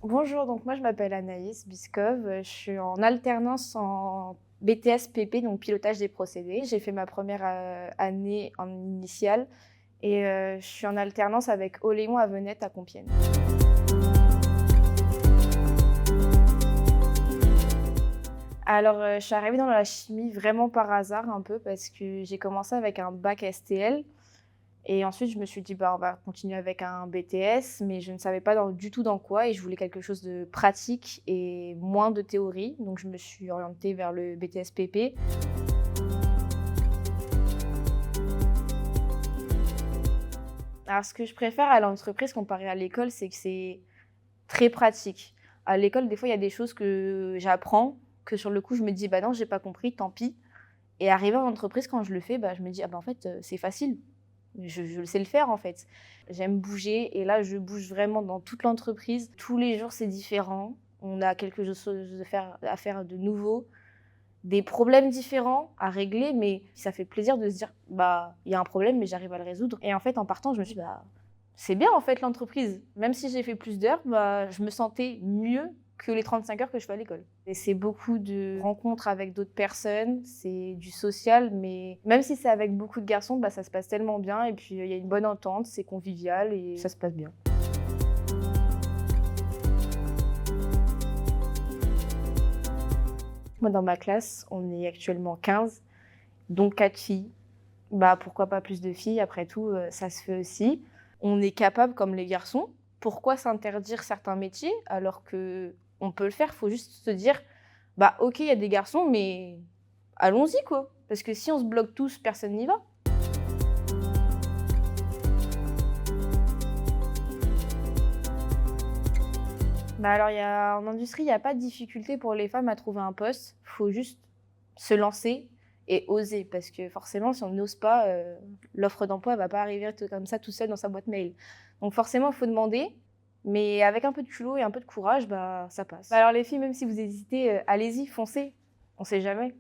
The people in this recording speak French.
Bonjour, donc moi je m'appelle Anaïs Biskov, je suis en alternance en BTS PP, donc pilotage des procédés. J'ai fait ma première année en initiale et je suis en alternance avec Oléon à Venette à Compiègne. Alors, je suis arrivée dans la chimie vraiment par hasard un peu parce que j'ai commencé avec un bac STL et ensuite je me suis dit: «Bah, on va continuer avec un BTS», mais je ne savais pas du tout dans quoi et je voulais quelque chose de pratique et moins de théorie, donc je me suis orientée vers le BTS PP. Alors ce que je préfère à l'entreprise comparé à l'école, c'est que c'est très pratique. À l'école, des fois, il y a des choses que j'apprends, que sur le coup je me dis: «Bah non, j'ai pas compris, tant pis». Et arrivé en entreprise, quand je le fais, bah, je me dis: «Ah bah, en fait, c'est facile. Je le sais le faire, en fait». J'aime bouger et là, je bouge vraiment dans toute l'entreprise. Tous les jours, c'est différent. On a quelque chose à faire de nouveau, des problèmes différents à régler, mais ça fait plaisir de se dire: «Bah, il y a un problème, mais j'arrive à le résoudre» et en fait, en partant, je me suis dit: «Bah, c'est bien, en fait, l'entreprise». Même si j'ai fait plus d'heures, bah, je me sentais mieux que les 35 heures que je fais à l'école et c'est beaucoup de rencontres avec d'autres personnes, c'est du social, mais même si c'est avec beaucoup de garçons, bah, ça se passe tellement bien et puis, il y a une bonne entente, c'est convivial et ça se passe bien. Moi, dans ma classe, on est actuellement 15, dont 4 filles. Bah, pourquoi pas plus de filles? Après tout, ça se fait aussi. On est capable comme les garçons. Pourquoi s'interdire certains métiers alors qu'on peut le faire? Faut juste se dire: «Bah, OK, il y a des garçons, mais allons-y, quoi». Parce que si on se bloque tous, personne n'y va. Bah, alors en industrie, il y a pas de difficulté pour les femmes à trouver un poste. Faut juste se lancer et oser parce que forcément, si on n'ose pas, l'offre d'emploi elle va pas arriver comme ça tout seul dans sa boîte mail. Donc forcément, il faut demander, mais avec un peu de culot et un peu de courage, bah, ça passe. Bah, alors les filles, même si vous hésitez, allez-y, foncez, on sait jamais.